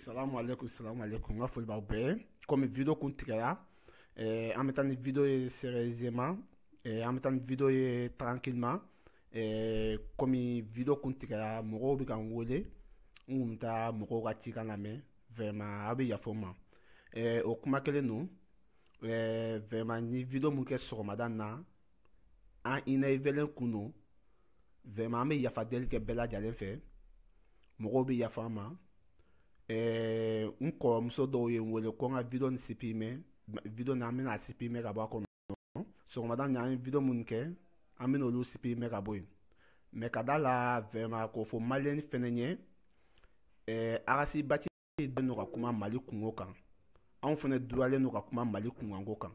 Salam alaikum, nga foli b'aw bɛɛ komi video kun tigɛra an bɛ taa ni video ye sérieusement an bɛ taa ni video ye tranquillement komi video kun tigɛra mɔgɔw bɛ ka n wele n kun bɛ taa mɔgɔw ka cikan lamɛn vraiment aw bɛ yafa n ma o kuma kelen don vraiment ni video mun kɛ sɔgɔmada na an inɛvelen kun don vraiment an bɛ yafa deli kɛ bɛɛ lajɛlen fɛ mɔgɔw bɛ yafa n ma n kɔrɔmuso dɔw ye n wele ko n ka video ni supprimer video na an bɛna supprimer ka bɔ a kɔnɔ sɔgɔmada ni an ye video mun kɛ an bɛna olu supprimer ka bɔ yen mais ka da la vraiment k'o fɔ maliyɛn fɛnɛ ɲɛ Arasi Baci dɔnnen don ka kuma Mali kungo kan anw fɛnɛ dugalen don ka kuma Mali kunkanko kan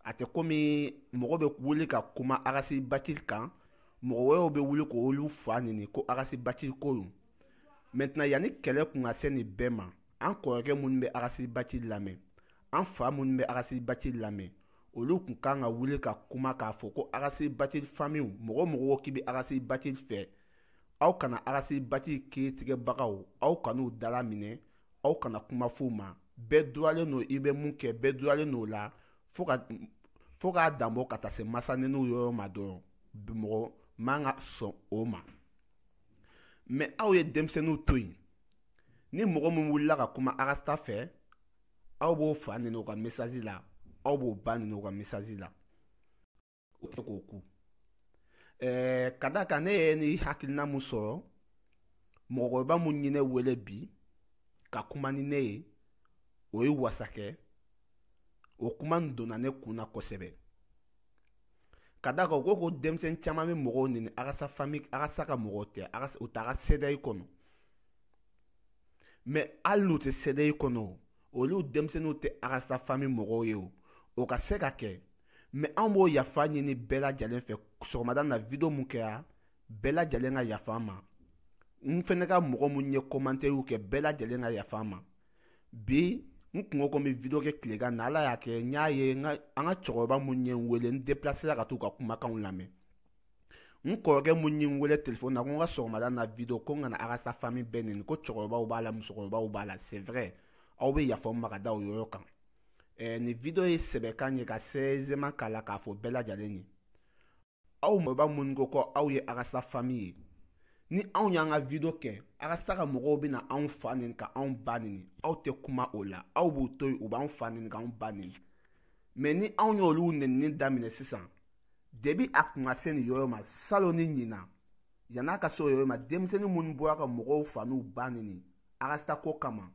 a tɛ komi mɔgɔ bɛ wuli ka kuma Arasi Baci kan mɔgɔ wɛrɛw bɛ wuli k'olu fa ɲini ko Arasi Baci ko don maintenant yanni kɛlɛ kun ka se nin bɛɛ ma an kɔrɔkɛ minnu bɛ Arasi Baci lamɛn an fa minnu bɛ Arasi Baci lamɛn olu kun kan ka wuli ka kuma k'a fɔ ko Arasi Baci famille mɔgɔ o mɔgɔ k'i bɛ Arasi Baci fɛ aw kana Arasi Baci kiiritigɛbagaw aw kan'u dala minɛ aw kana kuma f'u ma bɛɛ dugalen don i bɛ mun kɛ bɛɛ dugalen don o la fo k'a danbɔ ka taa se masanɛniw yɔrɔ ma dɔrɔn mɔgɔ man ka sɔn o ma mais aw ye denmisɛnninw to yen ni mɔgɔ min wulila ka kuma Arasta fɛ aw b'o fa ɲini o ka message la aw b'o ba ɲini o ka message la o tɛ k'o ku ka da kan ne ye ni hakilina mun sɔrɔ mɔgɔkɔrɔba mun ye ne wele bi ka kuma ni ne ye o ye wasakɛ o kuma nin donna ne kun na kosɛbɛ ka da kan u ko ko denmisɛnnin caman bɛ mɔgɔw ɲini Arasa famille Arasa ka mɔgɔw tɛ u taara CEDEAO kɔnɔ mais hali n'u tɛ CEDEAO kɔnɔ olu denmisɛnninw tɛ Arasa famille mɔgɔw ye o ka se ka kɛ mais an b'o yafa ɲini bɛɛ lajɛlen fɛ sɔgɔmada na video mun kɛra bɛɛ lajɛlen ka yafa an ma n fɛnɛ ka mɔgɔ mun ye commentaire kɛ bɛɛ lajɛlen ka yafa an ma bi n kungo ko n bɛ video kɛ tilegan na ala y'a kɛ n y'a ye an ka cɛkɔrɔba mun ye n wele n déplacé la ka t'u ka kumakanw lamɛn n kɔrɔkɛ mun ye n wele téléphone na ko n ka sɔgɔmada na video ko n kana Arasa famille bɛɛ ɲini ko cɛkɔrɔbaw b'a la musokɔrɔbaw b'a la c'est vrai aw bɛ yafa n ma ka da o yɔrɔ kan ni video ye sɛbɛkan ye ka sérieusement k'a la k'a fɔ bɛɛ lajɛlen ye aw mɔgɔba minnu ko ko aw ye Arasa famille ye ni anw y'an ka video kɛ Arasa ka mɔgɔw bɛna anw fa ɲini ka anw ba ɲini aw tɛ kuma o la aw b'u to yen u b'anw fa ɲini k'anw ba ɲini mais ni anw y'olu nɛnini daminɛ sisan depuis a kun ka se nin yɔrɔ ma salon ni ɲinan yan'a ka se o yɔrɔ ma denmisɛnnin minnu bɔra ka mɔgɔw fa n'u ba ɲini Arasa ko kama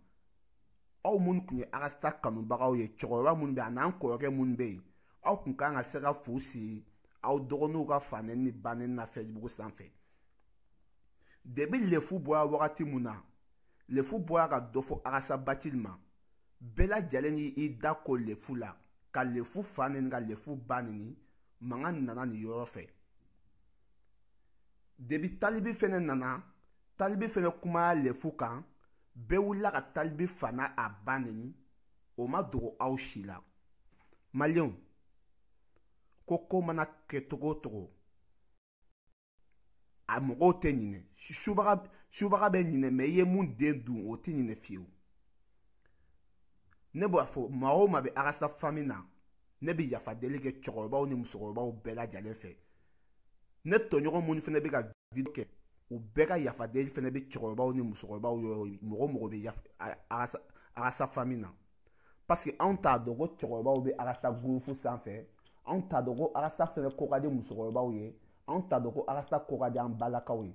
aw minnu tun ye Arasa kanubagaw ye cɛkɔrɔba minnu bɛ yen a n'an kɔrɔkɛ minnu bɛ yen aw kun kan ka se ka fu sigi aw dɔgɔninw ka fanɛni ni banɛni na Facebook sanfɛ depuis lefu bɔra wagati mun na lefu bɔra ka dɔ fɔ Arasa Baci ma bɛɛ lajɛlen y'i da ko lefu la ka lefu fa ɲini ka lefu ba ɲini mankan nana nin yɔrɔ fɛ depuis Talibi fɛnɛ nana Talibi fɛnɛ kumaya lefu kan bɛɛ wulila ka Talibi fa n'a a ba ɲini o ma dogo aw si la maliyɛnw ko mana kɛ cogo o cogo a mɔgɔw tɛ ɲinɛ subaga bɛ ɲinɛ mais i ye mun den dun o tɛ ɲinɛ fiyewu ne b'a fɔ maa o maa bɛ Arasa famille na ne bɛ yafa deli kɛ cɛkɔrɔbaw ni musokɔrɔbaw bɛɛ lajɛlen fɛ ne tɔɲɔgɔn minnu fɛnɛ bɛ ka video kɛ u bɛɛ ka yafa deli fɛnɛ bɛ cɛkɔrɔbaw ni musokɔrɔbaw yɔrɔ mɔgɔ bɛ yafa Arasa famille na parce que anw t'a dɔn ko cɛkɔrɔbaw bɛ Arasa groupe sanfɛ anw t'a dɔn ko Arasa fɛnɛ ko ka di musokɔrɔbaw ye anw t'a dɔn ko Arasa ko ka di an balakaw ye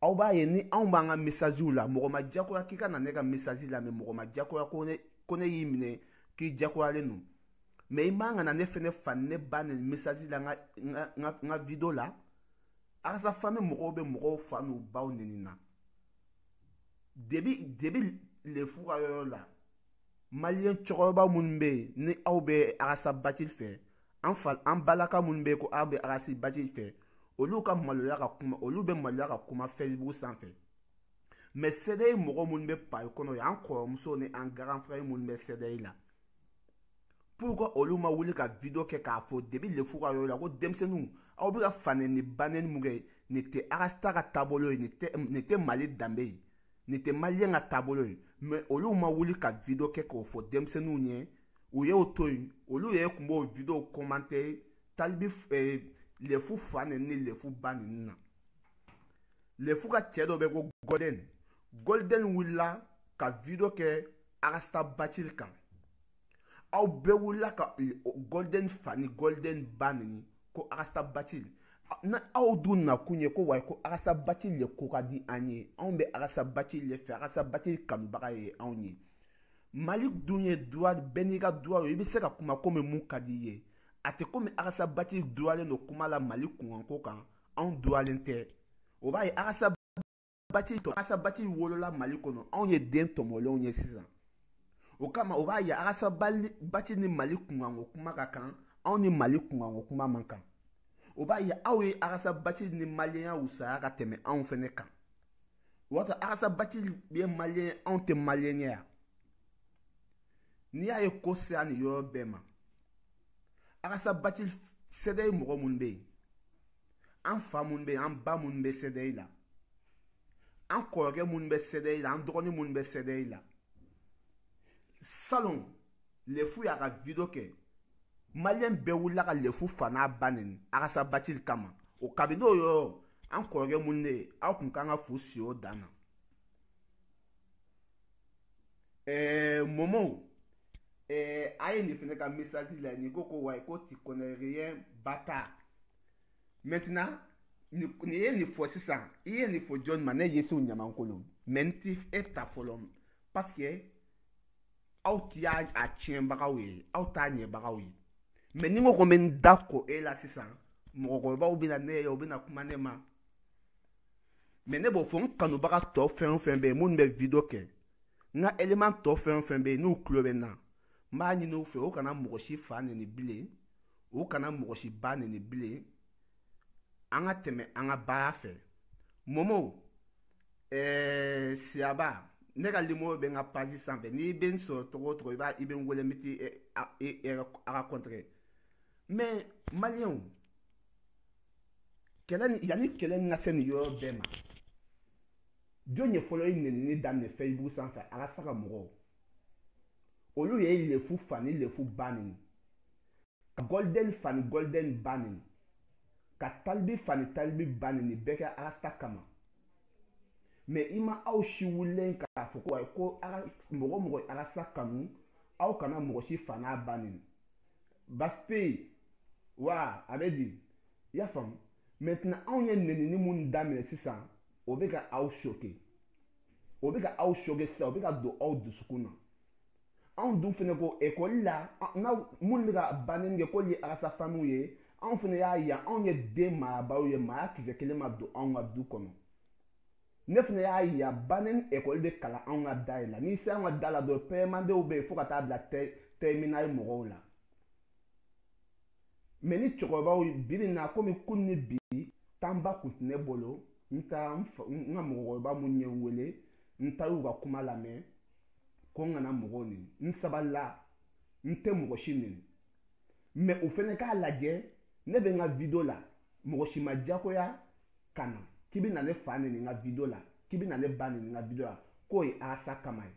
aw b'a ye ni anw b'an ka messagew la mɔgɔ ma diyagoya k'i ka na ne ka message lamɛn mɔgɔ ma diyagoya ko ne y'i minɛ k'i diyagoyalen don mais i man ka na ne fɛnɛ fa ni ne ba ni message la n ka video la Arasa famille mɔgɔw bɛ mɔgɔw fa n'u baw ɲini na depuis lefu ka yɔrɔ la maliyɛn cɛkɔrɔba minnu bɛ yen ni aw bɛ Arasa Baci fɛ an balaka minnu bɛ yen ko aw bɛ Arasa Baci fɛ olu bɛ maloya ka kuma Facebook sanfɛ mais CEDEAO mɔgɔ minnu bɛ pari kɔnɔ yan an kɔrɔmuso ni an grand frère minnu bɛ CEDEAO la pourquoi olu ma wuli ka video kɛ k'a fɔ depuis lefu ka yɔrɔ la ko denmisɛnninw aw bɛ ka fanɛni ni banɛni mun kɛ nin tɛ Arasa ka taabolo ye nin tɛ Mali danbe ye nin tɛ maliyɛn ka taabolo ye mais olu ma wuli ka video kɛ k'o fɔ denmisɛnninw ɲɛ u y'o to yen olu yɛrɛ tun b'o video commenter talibi lefu fa ni lefu ba ninnu na lefu ka cɛ dɔ bɛ ko golden wulila ka video kɛ Arasta Bachir kan aw bɛɛ wulila ka golden fa ni golden ba nini ko Arasta Bachir na aw dun na kun ye ko wayi ko Arasta Bachir le ko ka di an ye anw bɛ Arasta Bachir le fɛ Arasta Bachir kanubaga ye anw ye Mali dun ye droit bɛɛ n'i ka droit i bɛ se ka kuma komi mun ka di i ye a tɛ komi Arasta Bachir droitlen don kuma la Mali kunkanko kan anw droitlen tɛ o b'a ye Arasta Bachir wolola Mali kɔnɔ anw ye den tɔmɔlenw ye sisan o kama o b'a ye Arasta Bachir ni Mali kunkanko kuma ka kan anw ni Mali kunkanko kuma man kan o b'a ye aw ye Arasta Bachir ni maliyɛnya wusaya ka tɛmɛ anw fɛnɛ kan o b'a to Arasta Bachir ye maliyɛn anw tɛ maliyɛn ye yan n'i y'a ye ko sera nin yɔrɔ bɛɛ ma Arasta Bachir CDI mɔgɔ minnu bɛ yen an fa minnu bɛ yen an ba minnu bɛ CDI la an kɔrɔkɛ minnu bɛ CDI la an dɔgɔnin minnu bɛ CDI la salon lefu y'a ka video kɛ maliyɛn bɛɛ wulila ka lefu fa n'a ba neni Arasta Bachir kama o kabini o yɔrɔ an kɔrɔkɛ minnu de aw tun kan ka fu si o dan na Momo a ye nin fɛnɛ ka message la nin ko ko wayi ko tu connais rien bâtard maintenant ni ye nin fɔ sisan i ye nin fɔ jɔn ma ne Yesu Ɲamankolon mais n ti e ta fɔlɔ parce que aw ti y'a tiɲɛbagaw ye aw t'a ɲɛbagaw ye mais ni n ko ko n bɛ n da ko e la sisan mɔgɔkɔrɔbaw bɛ na ne ye u bɛ na kuma ne ma mais ne b'o fɔ n kanubaga tɔ fɛn o fɛn bɛ yen minnu bɛ video kɛ n ka élément tɔ fɛn o fɛn bɛ yen n'u tulo bɛ n na n b'a ɲini u fɛ u kana mɔgɔ si fa neni bilen u kana mɔgɔ si ba neni bilen an ka tɛmɛ an ka baara fɛ Momo Siaba ne ka numéro bɛ n ka page sanfɛ n'i bɛ n sɔrɔ cogo o cogo i bɛ n wele n bɛ t'i rencontrer mais maliyɛnw yanni kɛlɛ in ka se nin yɔrɔ bɛɛ ma jɔn ye fɔlɔ ye nenini daminɛ Facebook sanfɛ Arasta ka mɔgɔw olu ye lefu fa ni lefu ba neni ka golden fa ni golden ba neni ka talibi fa ni talibi ba neni bɛɛ kɛ Arasta kama mais i ma aw si wulilen k'a fɔ ko ko mɔgɔ mɔgɔ ye Arasta kanu aw kana mɔgɔ si fa n'a ba neni Baspe wa a bɛ di i y'a faamu maintenant anw ye nenini minnu daminɛ sisan o bɛ ka aw choquer sisan o bɛ ka don aw dusukun na anw dun fɛnɛ ko ekɔli la minnu bɛ ka ba neni kɛ k'olu ye Arasta famille ye anw fɛnɛ y'a ye anw ye den marabaaw ye maaya kisɛ kelen ma don anw ka du kɔnɔ ne fɛnɛ y'a ye ba neni ekɔli bɛ kalan anw ka da la n'i sera anw ka da la dɔrɔn pɛrɛmandenw bɛ yen fo ka taa bila terminal mɔgɔw la mais ni cɛkɔrɔbaw bi na komi kun ni bi tanba kun tɛ ne bolo n ka mɔgɔkɔrɔba mun ye n wele n taara u ka kuma lamɛn ko n kana mɔgɔw neni n sabalila n tɛ mɔgɔ si neni mais o fɛnɛ k'a lajɛ ne bɛ n ka video la mɔgɔ si ma diyagoya ka na k'i bɛ na ne fa neni n ka video la k'i bɛ na ne ba neni n ka video la k'o ye Arasta kama ye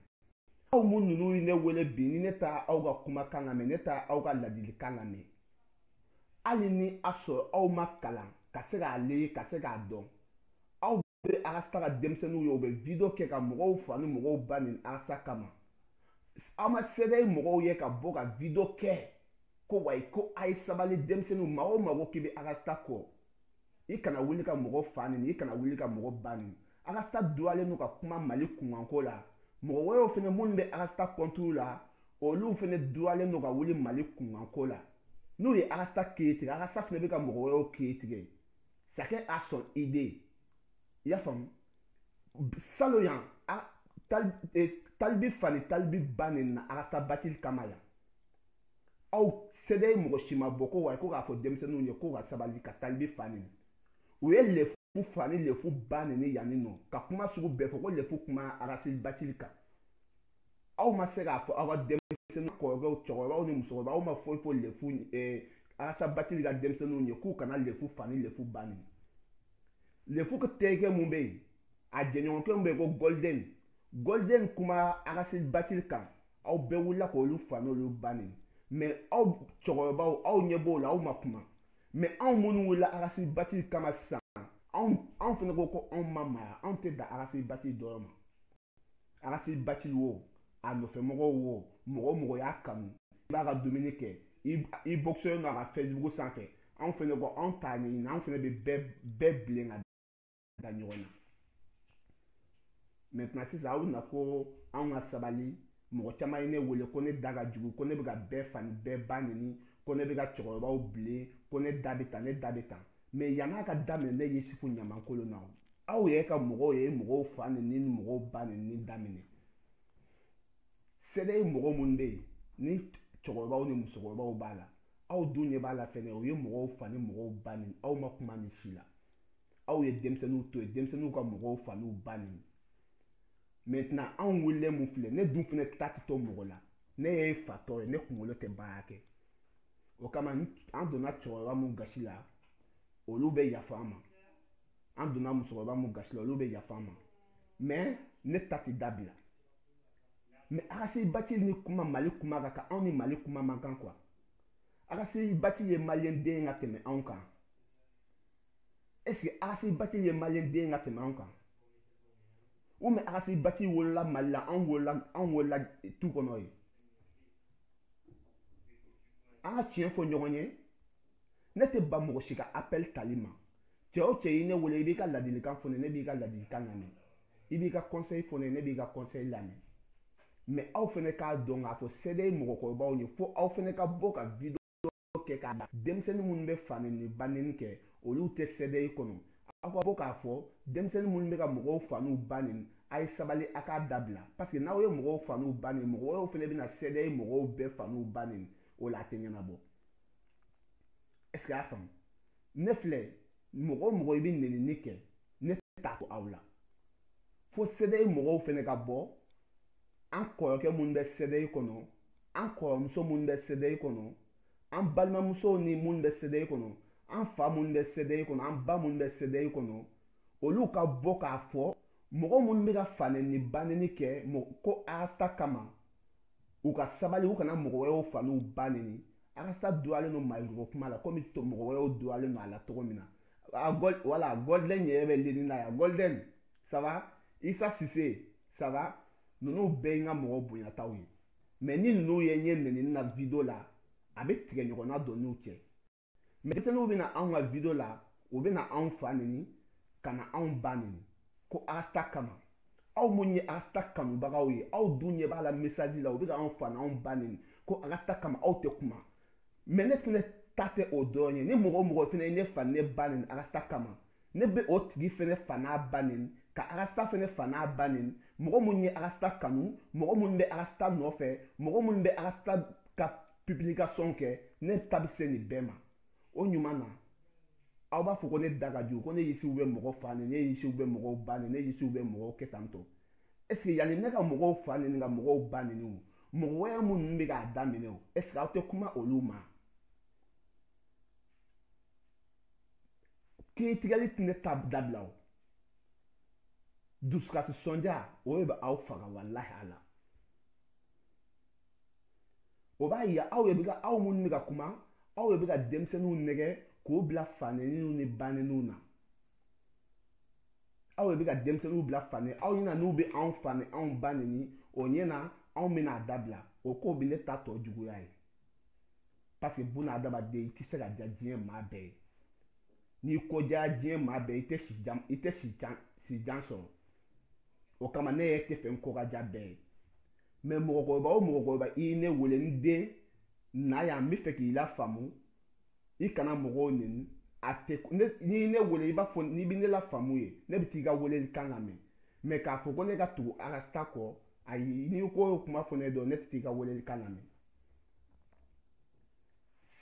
aw mun ninnu ye ne wele bi ni ne taa aw ka kumakan lamɛn ne taa aw ka ladilikan lamɛn hali ni a sɔrɔ aw ma kalan ka se k'a le ka se k'a dɔn aw bɛ Arasta ka denmisɛnninw ye u bɛ video kɛ ka mɔgɔw fa ni mɔgɔw ba neni Arasta kama aw ma CDI mɔgɔw ye ka bɔ ka video kɛ ko wayi ko a ye sabali denmisɛnninw maa o maa ko k'i bɛ Arasta kɔ i kana wuli ka mɔgɔ fa neni i kana wuli ka mɔgɔ ba neni Arasta droitlen n'u ka kuma Mali kunkanko la mɔgɔ wɛrɛw fɛnɛ minnu bɛ Arasta contre la olu fɛnɛ droitlen n'u ka wuli Mali kunkanko la n'u ye Arasta kiiri tigɛ Arasta fɛnɛ bɛ ka mɔgɔ wɛrɛw kiiri tigɛ chacun a son idée i y'a faamu salon yan talibi fa ni talibi ba neni na Arasta Bachir kama yan aw CDI mɔgɔ si ma bɔ ko wayi ko k'a fɔ denmisɛnninw ye ko ka sabali ka talibi fa neni u ye lefu fa ni lefu ba neni yanni nɔ ka kuma sugu bɛɛ fɔ ko lefu kuma Arasta Bachir kan aw ma se k'a fɔ aw ka denmisɛnninw kɔrɔkɛw cɛkɔrɔbaw ni musokɔrɔbaw aw ma foyi fɔ lefu Arasta Bachir ka denmisɛnninw ye k'u kana lefu fa ni lefu ba neni lefu ka terikɛ mun bɛ yen a jɛɲɔgɔnkɛ mun bɛ yen ko golden Golden kuma arasil batil kan aw bɛɛ wulila k'olu fa n'olu ba nin mais aw cɛkɔrɔbaw aw ɲɛ b'o la aw ma kuma mais anw minnu wulila arasil batil kama sisan anw fana ko anw ma mara anw tɛ da arasil batil dɔrɔn ma arasil batil wo a nɔfɛ mɔgɔw wo mɔgɔ y'a kanu i b'a ka dumuni kɛ i boxeur no a ka Facebook sanfɛ anw fana ko anw t'a ɲɛɲini anw fana bɛ bɛɛ bilen ka da ɲɔgɔn na maintenant sisan aw na ko anw ka sabali mɔgɔ caman ye ne wele ko ne da ka jugu ko ne bɛ ka bɛɛ fani bɛɛ ba neni ko ne bɛ ka cɛkɔrɔbaw bilen ko ne da bɛ tan ne da bɛ tan mais yan'a ka daminɛ ne Yusufu Ɲamankolon na aw yɛrɛ ka mɔgɔw ye mɔgɔw fa neni ni mɔgɔw ba neni daminɛ CDI mɔgɔ minnu bɛ yen ni cɛkɔrɔbaw ni musokɔrɔbaw b'a la aw dun ɲɛ b'a la fɛnɛ o ye mɔgɔw fa ni mɔgɔw ba neni aw ma kuma ni si la aw ye denmisɛnninw to yen denmisɛnninw ka mɔgɔw fa n'u ba neni maintenant anw wulilen mun filɛ ne dun fɛnɛ ta tɛ to mɔgɔ la ne ye fatɔ ye ne kunkolo tɛ baara kɛ o kama an donna cɛkɔrɔba mun gasi la olu bɛ yafa an ma an donna musokɔrɔba mun gasi la olu bɛ yafa an ma mais ne ta tɛ dabila mais Arasil Batil ni kuma Mali kuma ka kan anw ni Mali kuma man kan quoi Arasil Batil ye maliyɛn den ka tɛmɛ anw kan est ce que Arasil Batil ye maliyɛn den ka tɛmɛ anw kan ou mais Arasil Batil wolola Mali la anw wolola tu kɔnɔ ye an ka tiɲɛ fɔ ɲɔgɔn ye ne tɛ ban mɔgɔ si ka appel tali ma cɛ o cɛ ye ne wele i b'i ka ladilikan fɔ ne ne b'i ka ladilikan lamɛn i b'i ka conseil fɔ ne ne b'i ka conseil lamɛn mais aw fɛnɛ k'a dɔn k'a fɔ CDI mɔgɔkɔrɔbaw ye fo aw fɛnɛ ka bɔ ka video kɛ k'a da denmisɛnnin minnu bɛ fa neni ba neni kɛ olu tɛ CDI kɔnɔ aw ka bɔ k'a fɔ denmisɛnnin minnu bɛ ka mɔgɔw fa n'u ba neni a ye sabali a k'a dabila parce que n'aw ye mɔgɔw fa n'u ba neni mɔgɔ wɛrɛw fɛnɛ bɛna CDI mɔgɔw bɛɛ fa n'u ba neni o la a tɛ ɲɛnabɔ est ce que y'a faamu ne filɛ mɔgɔ o mɔgɔ i bɛ nenini kɛ ne t'a to aw la fo CDI mɔgɔw fɛnɛ ka bɔ an kɔrɔkɛ minnu bɛ CDI kɔnɔ an kɔrɔmuso minnu bɛ CDI kɔnɔ an balimamusow ni minnu bɛ CDI kɔnɔ an fa minnu bɛ CDI kɔnɔ an ba minnu bɛ CDI kɔnɔ olu ka bɔ k'a fɔ mɔgɔ minnu bɛ ka fa neni ba neni kɛ ko arasta kama u ka sabali u kana mɔgɔ wɛrɛw fa n'u ba neni arasta doyalen no mayiga kuma la komi mɔgɔ wɛrɛw doyalen no a la cogo min na voilà Golden yɛrɛ bɛ leni na yan Golden ça va Isa Sise ça va ninnu bɛɛ ye n ka mɔgɔ bonyataw ye mais ni ninnu ye n ye nenini na video la a bɛ tigɛ ɲɔgɔnna don n'u cɛ mais denmisɛnninw bɛ na anw ka video la u bɛ na anw fa neni ka na anw ba neni ko arasta kama aw mun ye arasta kanubagaw ye aw dun ɲɛ b'a la message la u bɛ ka anw fa n'anw ba neni ko arasta kama aw tɛ kuma mais ne fɛnɛ ta tɛ o dɔrɔn ye ni mɔgɔ o mɔgɔ fɛnɛ ye ne fa ne ba neni arasta kama ne bɛ o tigi fɛnɛ fa n'a ba neni ka arasta fɛnɛ fa n'a ba neni mɔgɔ minnu ye arasta kanu mɔgɔ minnu bɛ arasta nɔfɛ mɔgɔ minnu bɛ arasta ka publication kɛ ne ta bɛ se nin bɛɛ ma o ɲuman na aw b'a fɔ ko ne da ka jugu ko ne Yusufu bɛ mɔgɔ fa neni ne Yusufu bɛ mɔgɔw ba neni ne Yusufu bɛ mɔgɔw kɛ tan tɔ est ce que yanni ne ka mɔgɔw fa neni ka mɔgɔw ba neni o mɔgɔ wɛrɛ minnu bɛ k'a daminɛ o est ce que aw tɛ kuma olu ma kiiritigɛli tɛ ne ta dabila o dusukasi sɔndiya o de bɛ aw faga walahi ala o b'a yira aw yɛrɛ bɛ ka aw minnu bɛ ka kuma aw yɛrɛ bɛ ka denmisɛnninw nɛgɛ k'o bila fa neniw ni ba neniw na aw yɛrɛ bɛ ka denmisɛnninw bila fa neni aw ɲɛna n'u bɛ anw fa ni anw ba neni o ɲɛna anw bɛna a dabila o ko bɛ ne ta tɔ juguya ye parce que buna adamaden i tɛ se ka diya diɲɛ maa bɛɛ ye n'i ko diya diɲɛ maa bɛɛ i tɛ si jan sɔrɔ o kama ne yɛrɛ tɛ fɛ n ko ka diya bɛɛ ye mais mɔgɔkɔrɔba o mɔgɔkɔrɔba i ye ne wele n den na yan n bɛ fɛ k'i lafaamu i kana mɔgɔw neni a tɛ n'i ne wele i b'a fɔ n'i bɛ ne lafaamu ye ne bɛ t'i ka welelikan lamɛn mais k'a fɔ ko ne ka tugu arasta kɔ ayi n'i ko kuma fɔ ne dɔn ne tɛ t'i ka welelikan lamɛn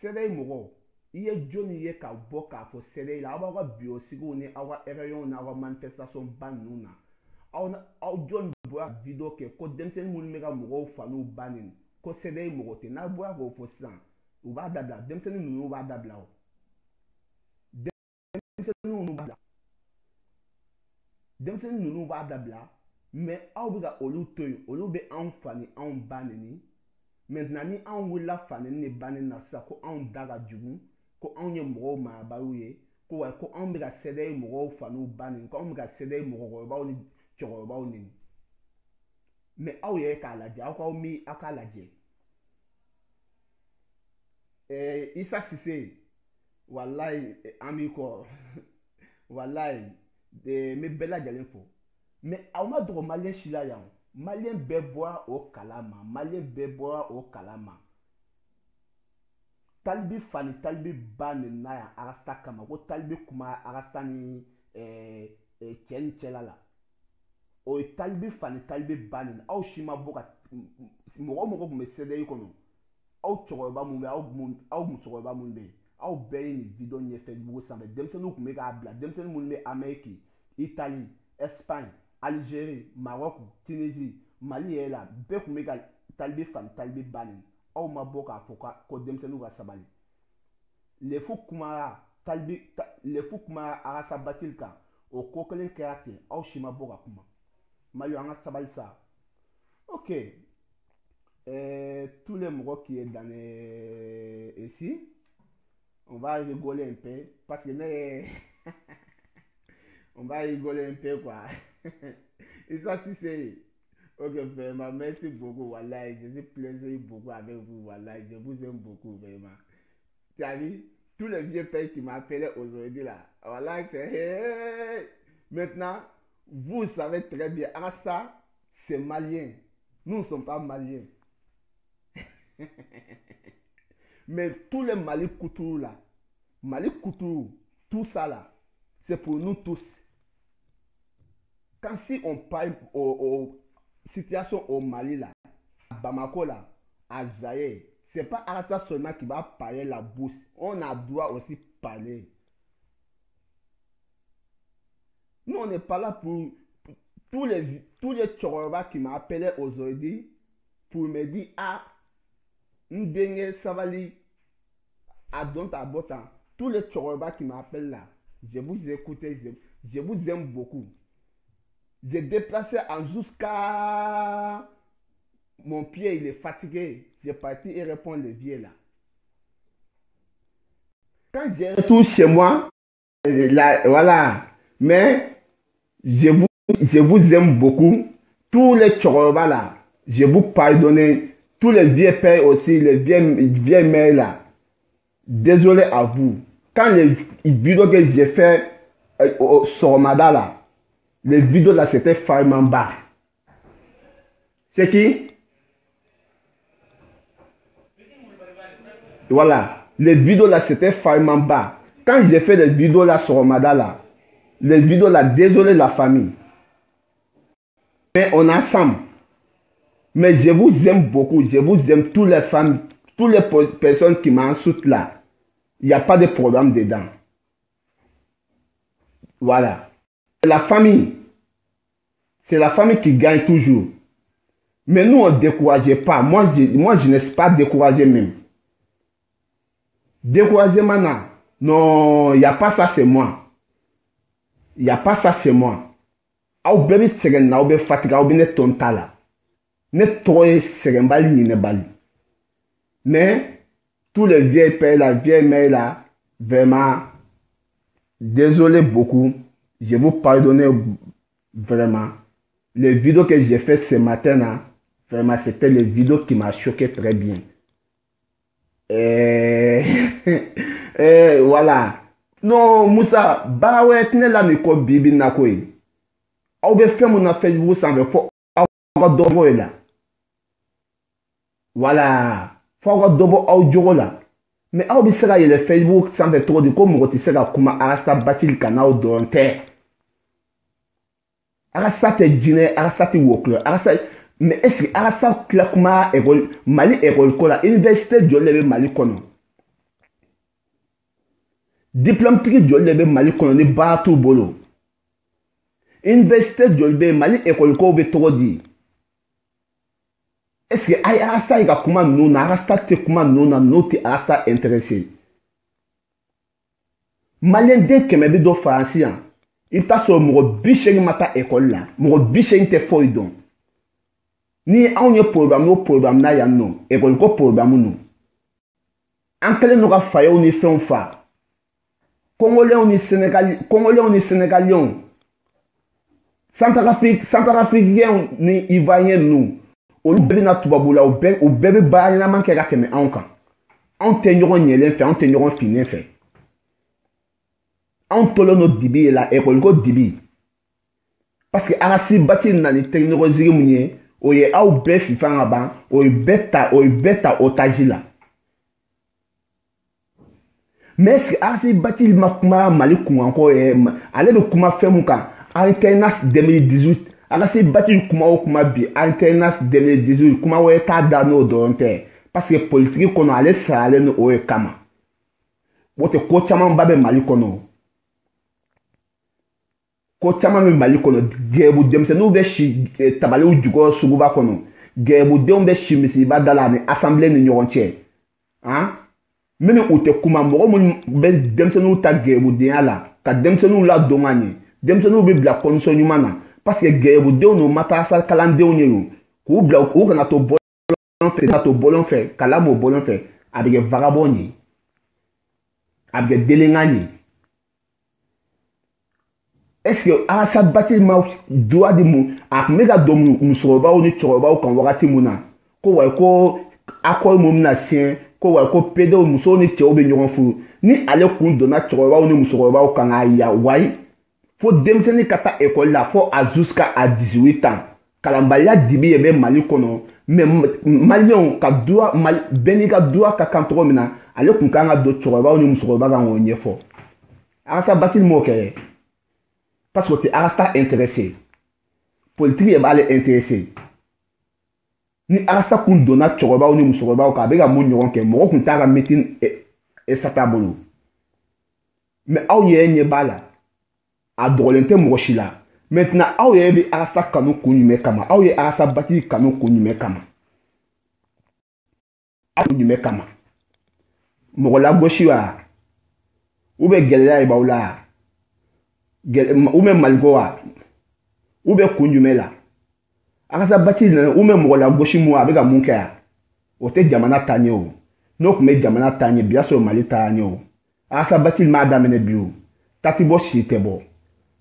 CDI mɔgɔw i ye jɔnni ye ka bɔ k'a fɔ CDI la aw b'aw ka bureau sigiw ni aw ka réunion n'aw ka manifestation ba ninnu na aw jɔnni bɔra video kɛ ko denmisɛnnin minnu bɛ ka mɔgɔw fa n'u ba neni ko CDI mɔgɔ tɛ n'a bɔra k'o fɔ sisan u b'a dabila denmisɛnnin ninnu b'a dabila o denmisɛnnin ninnu b'a dabila mais aw bɛ ka olu to yen olu bɛ anw fa ni anw ba neni maintenant ni anw wulila fa neni ni ba neni na sisan ko anw da ka jugu ko anw ye mɔgɔw marabagaw ye ko wa ko anw bɛ ka sɛdɛ ye mɔgɔw fa n'u ba neni ko anw bɛ ka sɛdɛ ye mɔgɔkɔrɔbaw ni cɛkɔrɔbaw neni mais aw yɛrɛ k'a lajɛ aw k'aw mi aw k'a lajɛ Isa Sise walayi an b'i kɔ walayi n bɛ bɛɛ lajɛlen fo mais aw ma dogo maliyɛn si la yan maliyɛn bɛɛ bɔra o kalama maliyɛn bɛɛ bɔra o kalama talibi fa ni talibi ba neni na yan arasta kama ko talibi kuma arasta ni cɛ ni cɛla la o ye talibi fa ni talibi ba neni aw si ma bɔ ka mɔgɔ mɔgɔ tun bɛ CDI kɔnɔ aw cɛkɔrɔba mun bɛ aw musokɔrɔba mun bɛ aw bɛɛ ye nin video ɲɛ Facebook sanfɛ denmisɛnninw tun bɛ k'a bila denmisɛnnin minnu bɛ Amérique Italie Espagne Algérie Maroc Tunisie Mali yɛrɛ la bɛɛ tun bɛ ka talibi fa ni talibi ba neni aw ma bɔ k'a fɔ ko denmisɛnninw ka sabali lefu kumara Arasa Bathily kan o ko kelen kɛra ten aw si ma bɔ ka kuma Mali an ka sabali sa ok tous les mots qui est dans ici on va rigoler un peu parce que on va rigoler un peu quoi et ça si c'est ok vraiment merci beaucoup wallahi je suis plaisir beaucoup avec vous wallahi je vous aime beaucoup vraiment tu as vu tous les vieux pères qui m'appelaient aujourd'hui là wallahi c'est maintenant vous savez très bien ça c'est malien nous ne sommes pas maliens mais tous les Mali Koutourou là, Mali Koutourou, tout ça là, c'est pour nous tous. Quand si on parle aux situations au Mali là, à Bamako là, à Zaïre, c'est pas Arasa seulement qui va parler la bouche. On a droit aussi parler. Nous on n'est pas là pour tous les Tchorobas qui m'appelaient aujourd'hui pour me dire ah Ndenge Savali à Donta Botan, tous les Tchorobas qui m'appellent là, je vous écoute, je vous aime beaucoup. J'ai déplacé en jusqu'à mon pied, il est fatigué. J'ai parti et répondre les vieux là. Quand je retourne chez moi, là, voilà, mais je vous aime beaucoup. Tous les Tchorobas là, je vous pardonne. Tous les vieux pères aussi, les vieilles mères là, désolé à vous. Quand les vidéos que j'ai fait au Sormada là, les vidéos là c'était Farmamba. C'est qui? Voilà, les vidéos là c'était Farmamba. Quand j'ai fait les vidéos là Sormada là, les vidéos là, désolé la famille. Mais on est ensemble. Mais je vous aime beaucoup, je vous aime toutes les femmes, toutes les personnes qui m'insultent là. Il n'y a pas de problème dedans. Voilà. C'est la famille. C'est la famille qui gagne toujours. Mais nous, on ne décourageait pas. Moi, je ne suis pas découragé même. Découragé maintenant. Non, il n'y a pas ça, c'est moi. Il n'y a pas ça, c'est moi. Aou bébé segen na oube fatiga oube ne tonta là. Ne toye segen bali ni ne bali. Mais tous les vieux pères, la vieille mère là, vraiment, désolé beaucoup. Je vous pardonne vraiment. Les vidéos que j'ai fait ce matin là, vraiment, c'était les vidéos qui m'ont choqué très bien. Voilà. Non, Moussa, bah ouais, tu n'es là, mais quoi, bibi na quoi. Aou be fait mon Facebook sans le faut avoir dobo là. Voilà. Faut avoir dobo au jour là. Mais aou be sera le Facebook sans le trop du comme tu sera kuma Arasa Bathily canal donter. Arasa te dîner, Arasa te worker, Arasa. Mais est-ce que Arasa Klakuma école Mali école kola université de lebe Mali kono. Diplôme tri de lebe Mali kono ni batu bolo. Université de lebe Mali école ko be trop di. Est-ce que ay Arasa ika kuma nuna Arasa te kuma nuna noti Arasa intéressé. Malien de kemebe do français. I ta so mɔgɔ 80 ma taa école la mɔgɔ 80 tɛ foyi dɔn ni anw ye programme na yan nɔ école ko programme nu an kɛlen no ka fayew ni fɛnw fa congolais ni sénégaliens centrafricains ni ivoiriens nu olu bɛɛ bɛna tubabu la u bɛɛ bɛ baara ɲɛnama kɛ ka tɛmɛ anw kan anw tɛ ɲɔgɔn ɲɛlen fɛ anw tɛ ɲɔgɔn finnen fɛ anw tolen no dibi la école ko dibi parce que arasi bati na ni technologie mun ye o ye aw bɛɛ fifan ka ban o ye bɛɛ ta otage la mais est-ce que arasi bati ma kuma mali kunkan ko ale bɛ kuma fɛn mun kan alternance 2018 arasi bati kuma o kuma bi alternance 2018 kuma wɛrɛ t'a da n'o dɔrɔn tɛ parce que politique kɔnɔ ale saralen no o ye kama o tɛ ko caman ba bɛ mali kɔnɔ ko caman bɛ mali kɔnɔ gɛrɛbu denmisɛnninw bɛ si tabaliw jukɔrɔ suguba kɔnɔ gɛrɛbudenw bɛ si misiba da la ani assemblée ni ɲɔgɔn cɛ minnu u tɛ kuma mɔgɔ minnu bɛ denmisɛnninw ta gɛrɛbudenya la ka denmisɛnninw ladon ka ɲɛ denmisɛnninw bɛ bila condition ɲuman na parce que gɛrɛbudenw n'u matarasa kalandenw ye o k'u bila u kana to bɔlɔn fɛ ka lamɔ bɔlɔn fɛ a bɛ kɛ vagabond ye a bɛ kɛ delinquent ye est-ce que arasa bati ma droit di mu a tun bɛ ka don musokɔrɔbaw ni cɛkɔrɔbaw kan wagati mun na ko wa ko accord mun bɛna siɲɛ ko wa ko pedow musow ni cɛw bɛ ɲɔgɔn furu ni ale kun donna cɛkɔrɔbaw ni musokɔrɔbaw kan k'a ya wayi fo denmisɛnnin ka taa école la fo a jusqu'à 18 ans kalanbaliya dibi ye bɛ mali kɔnɔ mais maliyɛnw ka droit bɛɛ n'i ka droit ka kan cogo min na ale kun kan ka don cɛkɔrɔbaw ni musokɔrɔba kan k'o ɲɛfɔ arasa bati m'o kɛ parce que o tɛ arasa intéressé politique ye b'ale intéressé ni arasa kun donna cɛkɔrɔbaw ni musokɔrɔbaw kan a bɛ ka mun ɲɔgɔn kɛ mɔgɔ kun t'a ka meeting sata bolo mais aw yɛrɛ ɲɛ b'a la a dogolen tɛ mɔgɔ si la maintenant aw yɛrɛ bɛ arasa kanu kun jumɛn kama aw ye arasa bati kanu kun jumɛn kama aw kun jumɛn kama mɔgɔ lagosi wa ou bɛ gɛlɛya de b'aw la ou bɛ maliko wa ou bɛ kun jumɛn la arasa bati nana ou bɛ mɔgɔ lagosi mun a bɛ ka mun kɛ yan o tɛ jamana taa ɲɛ o n'o tun bɛ jamana taa ɲɛ bi y'a sɔrɔ mali taa ɲɛ o arasa bati m'a daminɛ bi o tati bɔ si tɛ bɔ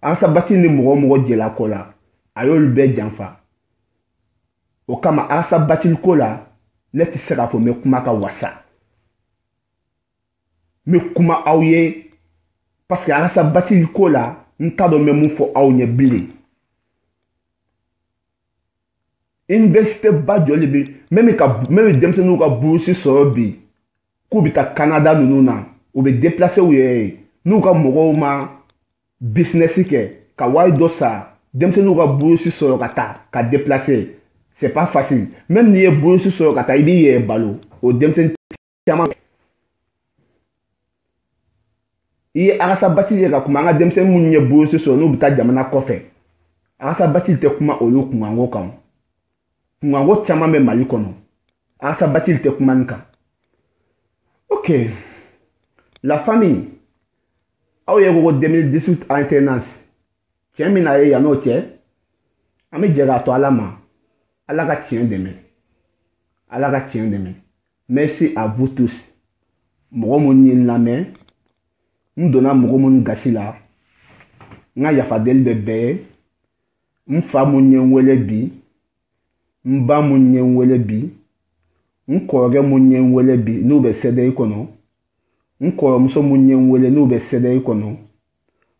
arasa bati ni mɔgɔ jɛla ko la a y'olu bɛɛ janfa o kama arasa bati ko la ne tɛ se k'a fɔ n bɛ kuma ka wasa n bɛ kuma aw ye parce que arasa bati ko la n t'a dɔn n bɛ mun fɔ aw ɲɛ bilen université ba joli bi même denmisɛnninw ka bourse sɔrɔ bi k'u bɛ taa Canada ninnu na u bɛ déplacer u yɛrɛ ye n'u ka mɔgɔw ma business kɛ ka wari dɔ sara denmisɛnninw ka bourse sɔrɔ ka taa ka déplacer c'est pas facile même n'i ye bourse sɔrɔ ka taa i b'i yɛrɛ balo o denmisɛnnin caman i ye arasa bati ye ka kuma an ka denmisɛnnin minnu ye bourse sɔrɔ n'u bɛ taa jamana kɔfɛ arasa bati tɛ kuma olu kunkanko kan kunkanko caman bɛ mali kɔnɔ arasa bati tɛ kuma nin kan ok la famille aw ye ko 2018 alternance tiɲɛ min na ye yan n'o cɛ an bɛ jɛ k'a to ala ma ala ka tiɲɛ dɛmɛ ala ka tiɲɛ dɛmɛ merci à vous tous mɔgɔ minnu ye n lamɛn n donna mɔgɔ minnu gasi la n ka yafadeli bɛ bɛɛ ye n fa minnu ye n wele bi n ba minnu ye n wele bi n kɔrɔkɛ minnu ye n wele bi n'u bɛ CDI kɔnɔ n kɔrɔmuso minnu ye n wele n'u bɛ CDI kɔnɔ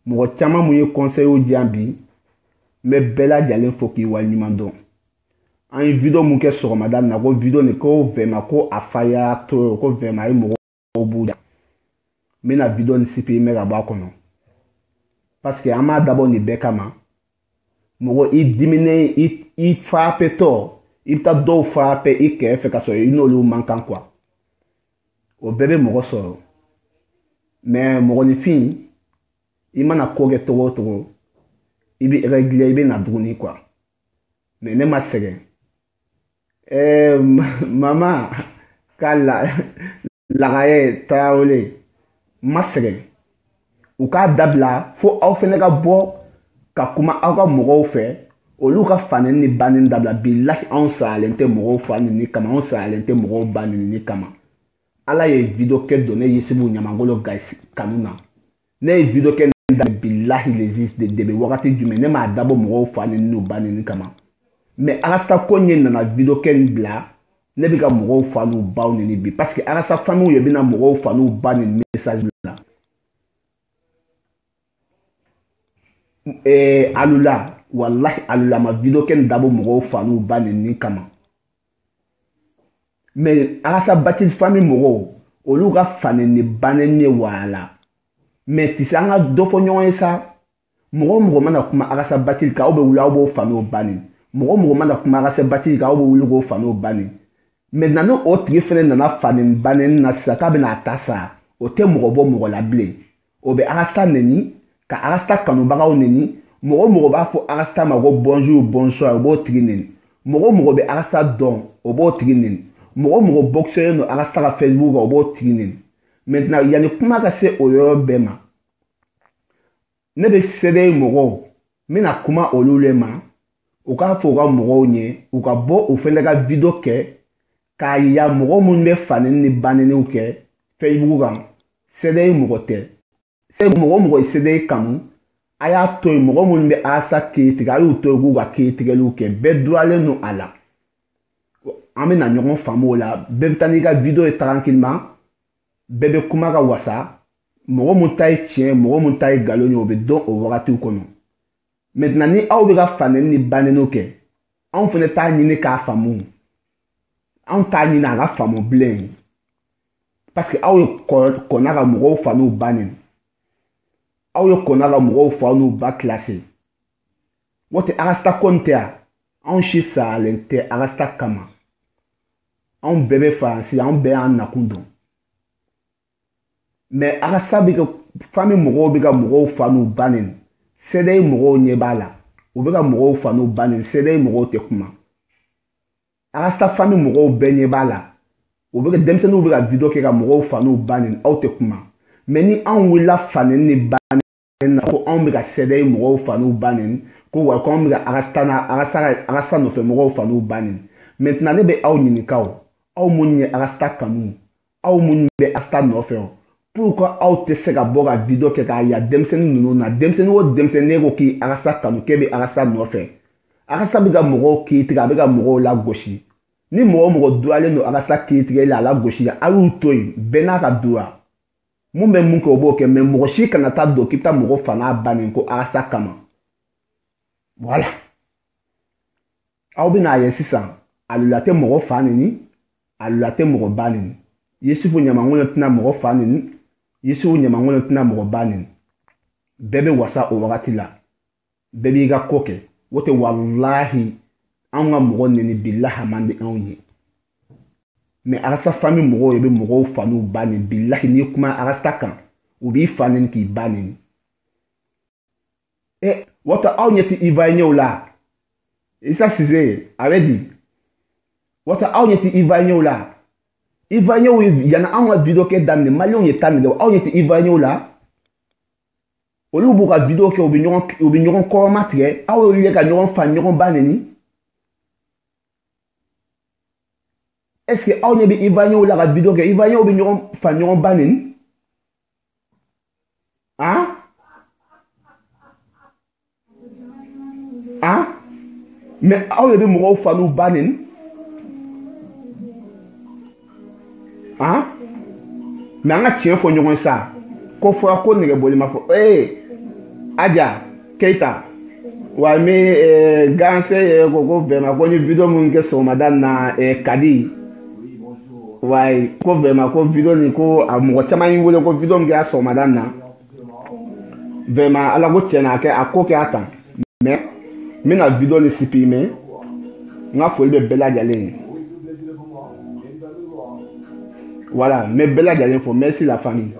mɔgɔ caman minnu ye conseil di yan bi n bɛ bɛɛ lajɛlen fo k'i waleɲuman dɔn an ye video mun kɛ sɔgɔmada na ko video nin ko vraiment ko a faya trop ko vraiment a ye mɔgɔw b'u da n bɛna video nin supprimer ka bɔ a kɔnɔ parce que an m'a dabɔ nin bɛɛ kama mɔgɔ i diminen i frappetɔ i bɛ taa dɔw frappe i kɛrɛfɛ ka sɔrɔ i n'olu man kan quoi o bɛɛ bɛ mɔgɔ sɔrɔ mais mɔgɔninfin i mana ko kɛ togo o togo i bɛ régler i bɛ na tuguni quoi mais ne ma sɛgɛn mama ka lagayɛ Tarawele ma sɛgɛn u k'a dabila fo aw fɛnɛ ka bɔ ka kuma aw ka mɔgɔw fɛ olu ka fani ni banni dabila bilahi anw sayalen tɛ mɔgɔw fani ni kama anw sayalen tɛ mɔgɔw banni ni kama ala ye video kɛ don ne Yusufu Ɲamangolo Gayisi kanu na ne ye video kɛ bilahi de bɛ wagati jumɛn ne m'a dabɔ mɔgɔw fani n'u banni ni kama mais Arasta ko ɲɛ nana video kɛ nin bila ne bɛ ka mɔgɔw fa n'u baw nini bi parce que Arasta famille ye bɛna mɔgɔw fa n'u ba ni message la Alula wallahi Alula ma video kɛ nin dabɔ mɔgɔw fa n'u ba nini kama mais Arasta Bathily famille mɔgɔw olu ka fani ni banni ni wala mais ti se an ka dɔ fɔ ɲɔgɔn ye sa mɔgɔ mana kuma Arasta Bathily kan aw bɛ wuli aw b'o fa n'o banni mɔgɔ mana kuma Arasta Bathily kan aw bɛ wuli k'o fa n'o banni maintenant ni o tigi fɛnɛ nana fani banni na sisan k'a bɛna a ta sa o tɛ mɔgɔ bɔ mɔgɔ la bilen o bɛ Arasta neni ka Arasta kanubagaw neni mɔgɔ b'a fɔ Arasta ma ko bonjour bonsoir o b'o tigi neni mɔgɔ bɛ Arasta dɔn o b'o tigi neni mɔgɔ boxeur no Arasta ka Facebook o b'o tigi neni maintenant yani kuma ka se o yɔrɔ bɛɛ ma ne bɛ sɛbɛn mɔgɔw n bɛna kuma olu le ma u k'a fɔ u ka mɔgɔw ɲɛ u ka bɔ u fɛnɛ ka video kɛ k'a yira mɔgɔ minnu bɛ fani ni banniniw kɛ Facebook kan sɛbɛn mɔgɔ tɛ mɔgɔ ye sɛbɛn kanu a y'a to yen mɔgɔ minnu bɛ Arasta kiiritigɛ a y'u to yen k'u ka kiiritigɛliw kɛ bɛɛ duralen don a la an bɛna ɲɔgɔn faamu o la bɛɛ bɛ taa n'i ka video ye tranquillement bɛɛ bɛ kuma ka wasa mɔgɔ mun ta ye tiɲɛ mɔgɔ mun ta ye nkalon ye o bɛ dɔn o wagatiw kɔnɔ maintenant ni aw bɛ ka fani ni banniniw kɛ anw fɛnɛ t'a ɲini k'a faamu anw t'a ɲini a ka faamu bilen parce que aw ye kɔnna ka mɔgɔw fa n'u ba neni aw ye kɔnna ka mɔgɔw fa n'u ba classé n'o tɛ Arasta ko nin tɛ yan anw si sayalen tɛ Arasta kama anw bɛɛ bɛ faransi anw bɛɛ y'an nakun dɔn mais Arasta bɛ ka famille mɔgɔw bɛ ka mɔgɔw fa n'u ba neni CDI mɔgɔw ɲɛ b'a la u bɛ ka mɔgɔw fa n'u ba neni CDI mɔgɔw tɛ kuma Arasta famille mɔgɔw bɛɛ ɲɛ b'a la u bɛ ka denmisɛnninw bɛ ka video kɛ ka mɔgɔw fa n'u ba neni aw tɛ kuma mais ni anw wulila fani ni banni na ko anw bɛ ka CDI mɔgɔw fa n'u ba neni ko wa ko anw bɛ ka Arasta nɔfɛ mɔgɔw fa n'u ba neni maintenant ne bɛ aw ɲininka aw minnu ye Arasta kanu aw minnu bɛ Arasta nɔfɛ pourquoi aw tɛ se ka bɔ ka video kɛ k'a yira denmisɛnnin ninnu na denmisɛnnin o denmisɛnnin ko k'i Arasta kanu k'e bɛ Arasta nɔfɛ Arasta bɛ ka mɔgɔw kiiritigɛ a bɛ ka mɔgɔw lagosi ni mɔgɔ duralen don Arasta kiiritigɛli la a lagosi a y'u to yen bɛɛ n'a ka dura mun bɛ mun kɛ o b'o kɛ mais mɔgɔ si kana taa don k'i bɛ taa mɔgɔ fa n'a ba neni ko Arasta kama voilà aw bɛna ye sisan Alula tɛ mɔgɔ fa neni Alula tɛ mɔgɔ ba neni Yusufu Ɲamangolo tɛna mɔgɔ fa neni Yusufu Ɲamangolo tɛna mɔgɔ ba neni bɛɛ bɛ wasa o wagati la bɛɛ b'i ka ko kɛ o tɛ walahi anw ka mɔgɔ neni bilahi a man di anw ye mais Arasta famille mɔgɔw de bɛ mɔgɔw fa n'u ba neni bilahi n'i kuma Arasta kan u b'i fa neni k'i ba neni wɔtɔ aw ɲɛ tɛ Ivoiriyɛnw la Issa Cissé a bɛ di wɔtɔ aw ɲɛ tɛ Ivoiriyɛnw la Ivoiriyɛnw yanni anw ka video kɛ daminɛ Maliyɛnw ye ta nɛgɛ aw ɲɛ tɛ Ivoiriyɛnw la olu b'u ka video kɛ u bɛ ɲɔgɔn kɔrɔma tigɛ aw y'olu ye ka ɲɔgɔn fa ɲɔgɔn ba neni est-ce que aw ɲɛ bɛ Ivoiriyɛnw la ka video kɛ Ivoiriyɛnw bɛ ɲɔgɔn fa ɲɔgɔn ba neni mais aw de bɛ mɔgɔw fa n'u ba neni mais an ka tiɲɛ fɔ ɲɔgɔn sa ko fɔra ko nɛgɛboli ma fɔ Aja Keita wa mi ganse ko vraiment ko ni video mun kɛ sɔgɔmada na Kadi wa ko vraiment ko video ni ko a mɔgɔ caman y'i wele ko video mun kɛra sɔgɔmada na vraiment ala ko tiɲɛ na a ko kɛ a tan mais n bɛna video ni supprimer n ka foli bɛ bɛɛ lajɛlen ye voilà n bɛ bɛɛ lajɛlen fo merci la famille.